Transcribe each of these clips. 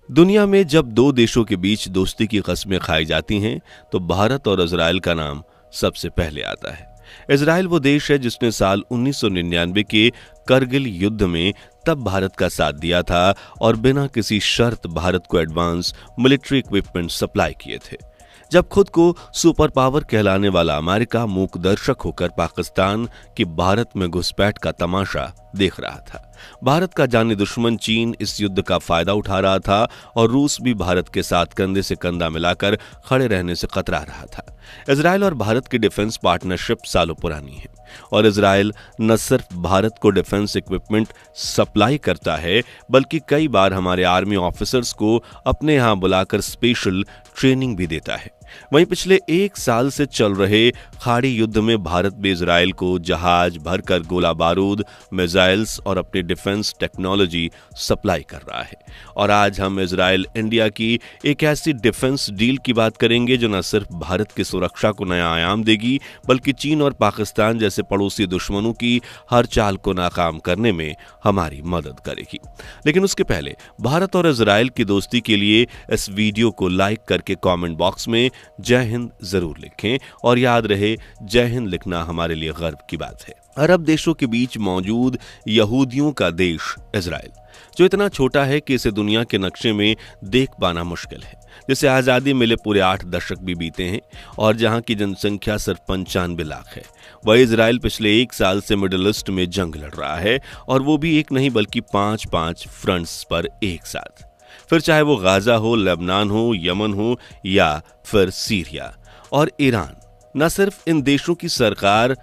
दुनिया में जब दो देशों के बीच दोस्ती की कस्में खाई जाती हैं तो भारत और इजराइल का नाम सबसे पहले आता है। इजराइल वो देश है जिसने साल 1999 के करगिल युद्ध में तब भारत का साथ दिया था और बिना किसी शर्त भारत को एडवांस मिलिट्री इक्विपमेंट सप्लाई किए थे। जब खुद को सुपर पावर कहलाने वाला अमेरिका मूक दर्शक होकर पाकिस्तान की भारत में घुसपैठ का तमाशा देख रहा था। भारत का जानी दुश्मन चीन इस युद्ध का फायदा उठा रहा था और रूस भी भारत के साथ कंधे से कंधा मिलाकर खड़े रहने से कतरा रहा था। इजराइल और भारत की डिफेंस पार्टनरशिप सालों पुरानी है और इजराइल न सिर्फ भारत को डिफेंस इक्विपमेंट सप्लाई करता है बल्कि कई बार हमारे आर्मी ऑफिसर्स को अपने यहां बुलाकर स्पेशल ट्रेनिंग भी देता है। वहीं पिछले एक साल से चल रहे खाड़ी युद्ध में भारत भी इजराइल को जहाज भरकर गोला बारूद, मिसाइल्स और अपनी डिफेंस टेक्नोलॉजी सप्लाई कर रहा है। और आज हम इजराइल इंडिया की एक ऐसी डिफेंस डील की बात करेंगे जो न सिर्फ भारत की सुरक्षा को नया आयाम देगी बल्कि चीन और पाकिस्तान जैसे पड़ोसी दुश्मनों की हर चाल को नाकाम करने में हमारी मदद करेगी। लेकिन उसके पहले भारत और इजराइल की दोस्ती के लिए इस वीडियो को लाइक करके कमेंट बॉक्स में जय हिंद जरूर लिखें और याद रहे जय हिंद लिखना हमारे लिए गर्व की बात है। अरब देशों के बीच मौजूद यहूदियों का देश इजराइल जो इतना छोटा है कि इसे दुनिया के नक्शे में देख पाना मुश्किल है, जिसे आजादी मिले पूरे 8 दशक भी बीते हैं और जहां की जनसंख्या सिर्फ 95 लाख है। वह इजराइल पिछले एक साल से मिडिल ईस्ट में जंग लड़ रहा है और वो भी एक नहीं बल्कि 5 फ्रंट्स पर एक साथ। फिर चाहे वो गाजा हो, लेबनान हो, यमन हो या फिर सीरिया और ईरान। न सिर्फ इन देशों की सरकार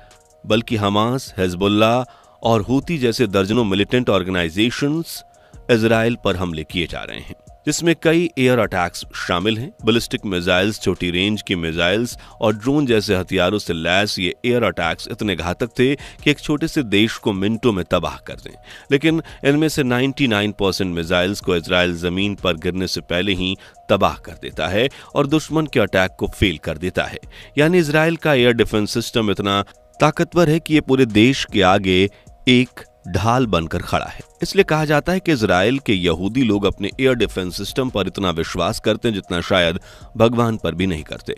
बल्कि हमास, हिजबुल्लाह और हूती जैसे दर्जनों मिलिटेंट ऑर्गेनाइजेशंस इजराइल पर हमले किए जा रहे हैं, जिसमें कई एयर अटैक्स शामिल हैं। बैलिस्टिक मिसाइल्स, छोटी रेंज की मिसाइल्स और ड्रोन जैसे हथियारों से लैस ये एयर अटैक्स इतने घातक थे कि एक छोटे से देश को मिनटों में तबाह कर दें। लेकिन इनमें से 99% मिसाइल्स को इजराइल जमीन पर गिरने से पहले ही तबाह कर देता है और दुश्मन के अटैक को फेल कर देता है। यानी इजराइल का एयर डिफेंस सिस्टम इतना ताकतवर है कि ये पूरे देश के आगे एक ढाल बनकर खड़ा है। इसलिए कहा जाता है कि इजराइल के यहूदी लोग अपने एयर डिफेंस सिस्टम पर इतना विश्वास करते हैं जितना शायद भगवान पर भी नहीं करते।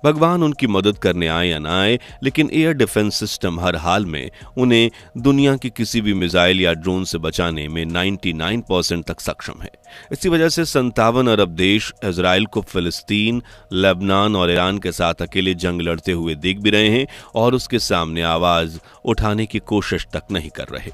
भगवान उनकी मदद करने आए या ना आए, लेकिन एयर डिफेंस सिस्टम हर हाल में उन्हें दुनिया की किसी भी मिसाइल या ड्रोन से बचाने में 99% तक सक्षम है। इसी वजह से 57 अरब देश इजराइल को फिलिस्तीन, लेबनान और ईरान के साथ अकेले जंग लड़ते हुए देख भी रहे हैं और उसके सामने आवाज उठाने की कोशिश तक नहीं कर रहे।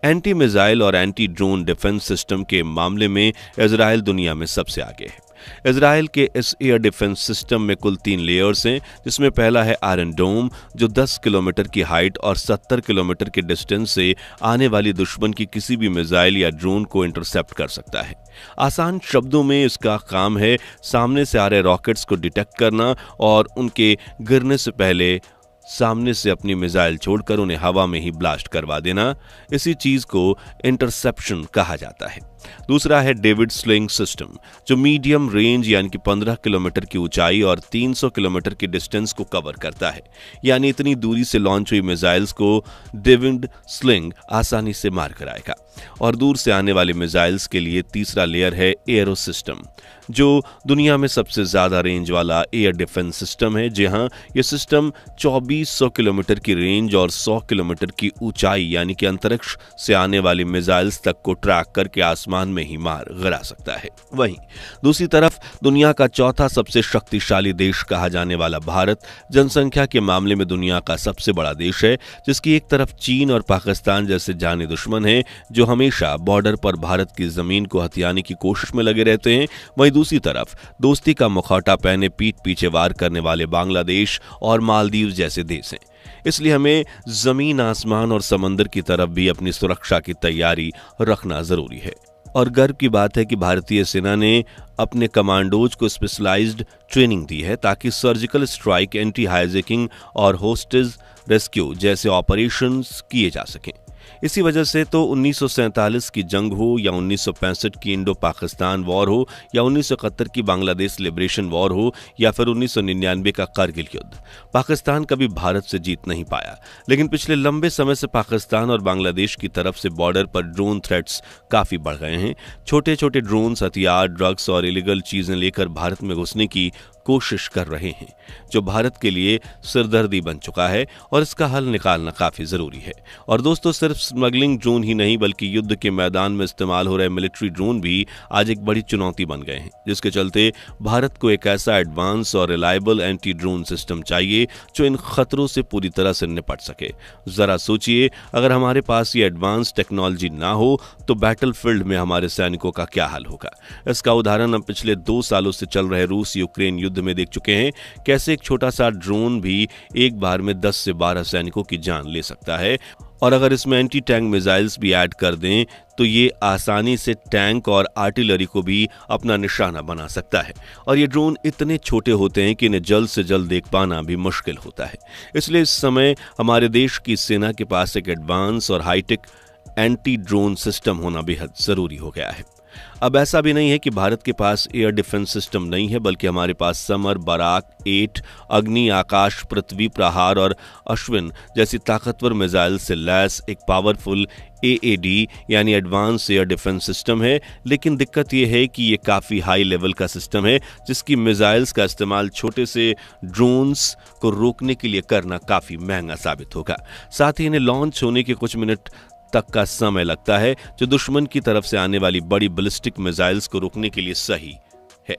एंटी मिसाइल और एंटी ड्रोन डिफेंस सिस्टम के मामले में इजराइल दुनिया में सबसे आगे है। इजराइल के इस एयर डिफेंस सिस्टम में कुल 3 लेयर्स हैं, जिसमें पहला है आयरन डोम जो 10 किलोमीटर की हाइट और 70 किलोमीटर के डिस्टेंस से आने वाली दुश्मन की किसी भी मिसाइल या ड्रोन को इंटरसेप्ट कर सकता है। आसान शब्दों में इसका काम है सामने से आ रहे रॉकेट्स को डिटेक्ट करना और उनके गिरने से पहले सामने से अपनी मिसाइल छोड़कर उन्हें हवा में ही ब्लास्ट करवा देना। इसी चीज को इंटरसेप्शन कहा जाता है। दूसरा है डेविड स्लिंग सिस्टम जो मीडियम रेंज यानी कि 15 किलोमीटर की ऊंचाई और 300 किलोमीटर की डिस्टेंस को कवर करता है। यानी इतनी दूरी से लॉन्च हुई मिसाइल्स को डेविड स्लिंग आसानी से मार कराएगा। और दूर से आने वाली मिसाइल्स के लिए तीसरा लेयर है एरो सिस्टम जो दुनिया में सबसे ज्यादा रेंज वाला एयर डिफेंस सिस्टम है। जी हाँ, यह सिस्टम 2400 किलोमीटर की रेंज और 100 किलोमीटर की ऊंचाई यानी कि अंतरिक्ष से आने वाली मिसाइल्स तक को ट्रैक करके आसमान में ही मार गिरा सकता है। वहीं दूसरी तरफ दुनिया का चौथा सबसे शक्तिशाली देश कहा जाने वाला भारत जनसंख्या के मामले में दुनिया का सबसे बड़ा देश है, जिसकी एक तरफ चीन और पाकिस्तान जैसे जाने दुश्मन हैं जो हमेशा बॉर्डर पर भारत की जमीन को हथियाने की कोशिश में लगे रहते हैं। वहीं दूसरी तरफ दोस्ती का मुखौटा पहने पीठ पीछे वार करने वाले बांग्लादेश और मालदीव जैसे देश हैं। इसलिए हमें जमीन, आसमान और समंदर की तरफ भी अपनी सुरक्षा की तैयारी रखना जरूरी है। और गर्व की बात है कि भारतीय सेना ने अपने कमांडोज को स्पेशलाइज्ड ट्रेनिंग दी है ताकि सर्जिकल स्ट्राइक, एंटी हाईजैकिंग और होस्टेज रेस्क्यू जैसे ऑपरेशंस किए जा सकें। इसी वजह से तो 1947 की जंग हो या 1965 की इंडो पाकिस्तान वॉर हो या 1971 की बांग्लादेश लिबरेशन वॉर हो या फिर 1999 का कारगिल युद्ध, पाकिस्तान कभी भारत से जीत नहीं पाया। लेकिन पिछले लंबे समय से पाकिस्तान और बांग्लादेश की तरफ से बॉर्डर पर ड्रोन थ्रेट्स काफी बढ़ गए हैं। छोटे छोटे ड्रोन्स हथियार, ड्रग्स और इलीगल चीजें लेकर भारत में घुसने की कोशिश कर रहे हैं, जो भारत के लिए सिरदर्दी बन चुका है और इसका हल निकालना काफी जरूरी है। और दोस्तों, सिर्फ स्मगलिंग ड्रोन ही नहीं बल्कि युद्ध के मैदान में इस्तेमाल हो रहे मिलिट्री ड्रोन भी आज एक बड़ी चुनौती बन गए हैं, जिसके चलते भारत को एक ऐसा एडवांस और रिलायबल एंटी ड्रोन सिस्टम चाहिए जो इन खतरों से पूरी तरह से निपट सके। जरा सोचिए, अगर हमारे पास ये एडवांस टेक्नोलॉजी ना हो तो बैटलफील्ड में हमारे सैनिकों का क्या हाल होगा। इसका उदाहरण हम पिछले 2 सालों से चल रहे रूस यूक्रेन युद्ध में देख चुके हैं, कैसे एक छोटा सा ड्रोन भी एक बार में 10 से 12 सैनिकों की जान ले सकता है। और अगर इसमें एंटी टैंक मिसाइल्स भी ऐड कर दें तो ये आसानी से टैंक और आर्टिलरी को भी अपना निशाना बना सकता है। और ये ड्रोन इतने छोटे होते हैं कि इन्हें जल्द से जल्द देख पाना भी मुश्किल होता है। इसलिए इस समय हमारे देश की सेना के पास एक एडवांस और हाईटेक एंटी ड्रोन सिस्टम होना बेहद जरूरी हो गया है। अब ऐसा भी नहीं है कि भारत के पास एयर डिफेंस सिस्टम नहीं है, बल्कि हमारे पास समर, बराक 8, अग्नि, आकाश, पृथ्वी, प्रहार और अश्विन जैसी ताकतवर मिसाइल से लैस एक पावरफुल AAD यानी एडवांस एयर डिफेंस सिस्टम है। लेकिन दिक्कत यह है कि ये काफी हाई लेवल का सिस्टम है, जिसकी मिसाइल्स का इस्तेमाल छोटे से ड्रोन्स को रोकने के लिए करना काफी महंगा साबित होगा। साथ ही इन्हें लॉन्च होने के कुछ मिनट तक का समय लगता है, जो दुश्मन की तरफ से आने वाली बड़ी बैलिस्टिक मिसाइल्स को रोकने के लिए सही है।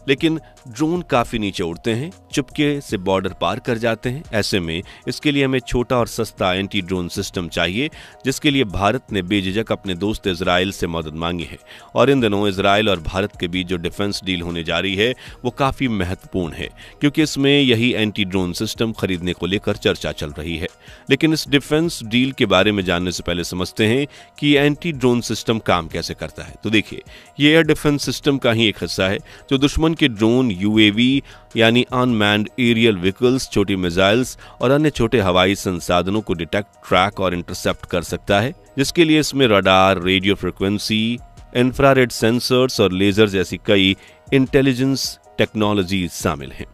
लेकिन ड्रोन काफी नीचे उड़ते हैं, चुपके से बॉर्डर पार कर जाते हैं। ऐसे में इसके लिए हमें छोटा और सस्ता एंटी ड्रोन सिस्टम चाहिए, जिसके लिए भारत ने बेझिझक अपने दोस्त इजराइल से मदद मांगी है। और इन दिनों इजराइल और भारत के बीच जो डिफेंस डील होने जा रही है वो काफी महत्वपूर्ण है, क्योंकि इसमें यही एंटी ड्रोन सिस्टम खरीदने को लेकर चर्चा चल रही है। लेकिन इस डिफेंस डील के बारे में जानने से पहले समझते हैं कि एंटी ड्रोन सिस्टम काम कैसे करता है। तो देखिए, ये एयर डिफेंस सिस्टम का ही एक हिस्सा है, जो दुश्मन के ड्रोन, UAV यानी अनमैन्ड एरियल व्हीकल्स, छोटी मिसाइल्स और अन्य छोटे हवाई संसाधनों को डिटेक्ट, ट्रैक और इंटरसेप्ट कर सकता है, जिसके लिए इसमें radar, radio frequency, infrared sensors और लेजर जैसी कई इंटेलिजेंस टेक्नोलॉजी शामिल हैं।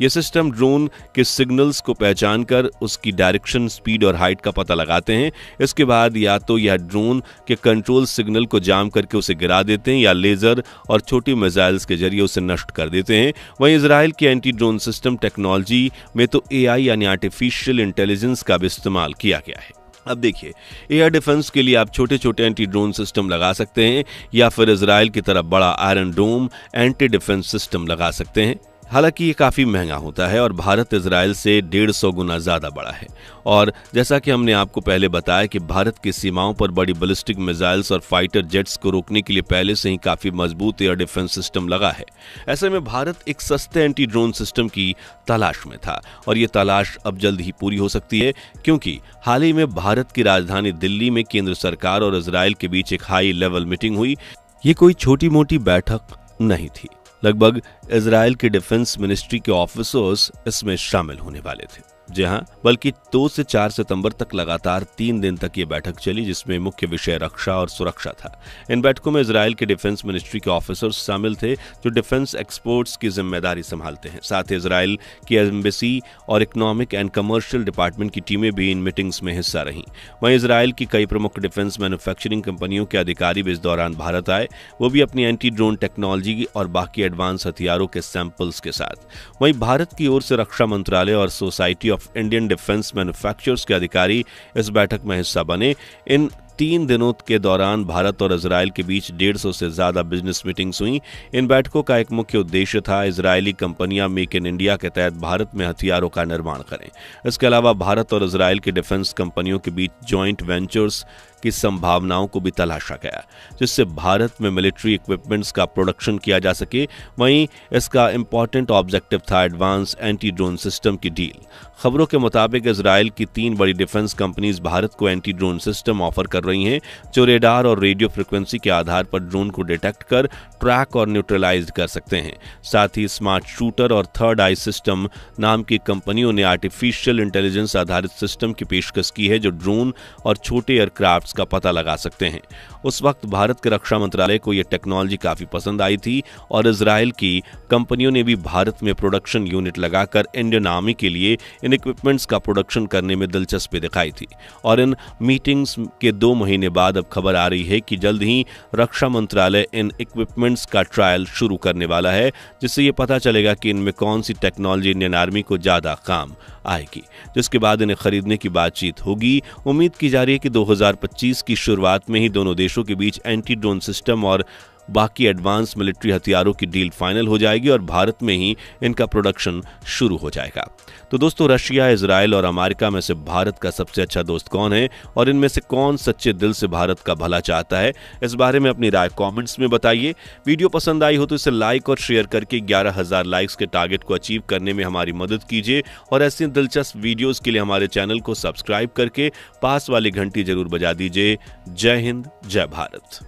ये सिस्टम ड्रोन के सिग्नल्स को पहचान कर उसकी डायरेक्शन, स्पीड और हाइट का पता लगाते हैं। इसके बाद या तो यह ड्रोन के कंट्रोल सिग्नल को जाम करके उसे गिरा देते हैं या लेजर और छोटी मिसाइल्स के जरिए उसे नष्ट कर देते हैं। वहीं इजराइल की एंटी ड्रोन सिस्टम टेक्नोलॉजी में तो AI यानी आर्टिफिशियल इंटेलिजेंस का भी इस्तेमाल किया गया है। अब देखिए, एयर डिफेंस के लिए आप छोटे छोटे एंटी ड्रोन सिस्टम लगा सकते हैं या फिर इजराइल की तरफ बड़ा आयरन डोम एंटी डिफेंस सिस्टम लगा सकते हैं। हालांकि ये काफी महंगा होता है और भारत इजराइल से 150 गुना ज्यादा बड़ा है। और जैसा कि हमने आपको पहले बताया कि भारत की सीमाओं पर बड़ी बैलिस्टिक मिसाइल्स और फाइटर जेट्स को रोकने के लिए पहले से ही काफी मजबूत एयर डिफेंस सिस्टम लगा है। ऐसे में भारत एक सस्ते एंटी ड्रोन सिस्टम की तलाश में था और ये तलाश अब जल्द ही पूरी हो सकती है, क्योंकि हाल ही में भारत की राजधानी दिल्ली में केंद्र सरकार और इजराइल के बीच एक हाई लेवल मीटिंग हुई। ये कोई छोटी मोटी बैठक नहीं थी। लगभग इजराइल के डिफेंस मिनिस्ट्री के ऑफिसर्स इसमें शामिल होने वाले थे। जी हाँ, बल्कि 2 से 4 सितंबर तक लगातार 3 दिन तक ये बैठक चली, जिसमें मुख्य विषय रक्षा और सुरक्षा था। इन बैठकों में इजराइल के डिफेंस मिनिस्ट्री के ऑफिसर्स शामिल थे, जो डिफेंस एक्सपोर्ट्स की जिम्मेदारी संभालते हैं। साथ ही इजराइल की एम्बेसी और इकोनॉमिक एंड कमर्शियल डिपार्टमेंट की टीमें भी इन मीटिंग्स में हिस्सा रहीं। वहीं इजराइल की कई प्रमुख डिफेंस मैन्युफैक्चरिंग कंपनियों के अधिकारी भी इस दौरान भारत आए, वो भी अपनी एंटी ड्रोन टेक्नोलॉजी और बाकी एडवांस हथियारों के सैंपल्स के साथ। वहीं भारत की ओर से रक्षा मंत्रालय और society of Indian defence manufacturers के अधिकारी इस बैठक में हिस्सा बने। इन 3 दिनों के दौरान भारत और इजराइल के बीच 150 से ज्यादा बिजनेस मीटिंग्स हुई। इन बैठकों का एक मुख्य उद्देश्य था इजरायली कंपनियां मेक इन इंडिया के तहत भारत में हथियारों का निर्माण करें। इसके अलावा भारत और इजराइल की डिफेंस कंपनियों के बीच जॉइंट वेंचर्स की संभावनाओं को भी तलाशा गया, जिससे भारत में मिलिट्री इक्विपमेंट्स का प्रोडक्शन किया जा सके। वहीं इसका इंपॉर्टेंट ऑब्जेक्टिव था एडवांस एंटी ड्रोन सिस्टम की डील। खबरों के मुताबिक इजराइल की 3 बड़ी डिफेंस कंपनीज भारत को एंटी ड्रोन सिस्टम ऑफर कर रही हैं, जो रेडार और रेडियो फ्रिक्वेंसी के आधार पर ड्रोन को डिटेक्ट कर ट्रैक और न्यूट्रलाइज कर सकते हैं। साथ ही स्मार्ट शूटर और थर्ड आई सिस्टम नाम की कंपनियों ने आर्टिफिशियल इंटेलिजेंस आधारित सिस्टम की पेशकश की है, जो ड्रोन और छोटे एयरक्राफ्ट्स का पता लगा सकते हैं। उस वक्त भारत के रक्षा मंत्रालय को यह टेक्नोलॉजी काफी पसंद आई थी और इजराइल की कंपनियों ने भी भारत में प्रोडक्शन यूनिट लगाकर इंडियन आर्मी के लिए इन इक्विपमेंट्स का प्रोडक्शन करने में दिलचस्पी दिखाई थी। और इन मीटिंग्स के 2 महीने बाद अब खबर आ रही है कि जल्द ही रक्षा मंत्रालय इन इक्विपमेंट्स का ट्रायल शुरू करने वाला है, जिससे ये पता चलेगा कि इनमें कौन सी टेक्नोलॉजी इंडियन आर्मी को ज्यादा काम आएगी, जिसके बाद इन्हें खरीदने की बातचीत होगी। उम्मीद की जा रही है कि 2025 की शुरुआत में ही दोनों देशों के बीच एंटी ड्रोन सिस्टम और बाकी एडवांस मिलिट्री हथियारों की डील फाइनल हो जाएगी और भारत में ही इनका प्रोडक्शन शुरू हो जाएगा। तो दोस्तों, रशिया, इजराइल और अमेरिका में से भारत का सबसे अच्छा दोस्त कौन है और इनमें से कौन सच्चे दिल से भारत का भला चाहता है, इस बारे में अपनी राय कमेंट्स में बताइए। वीडियो पसंद आई हो तो इसे लाइक और शेयर करके 11,000 लाइक्स के टारगेट को अचीव करने में हमारी मदद कीजिए और ऐसी दिलचस्प वीडियोस के लिए हमारे चैनल को सब्सक्राइब करके पास वाली घंटी जरूर बजा दीजिए। जय हिंद, जय भारत।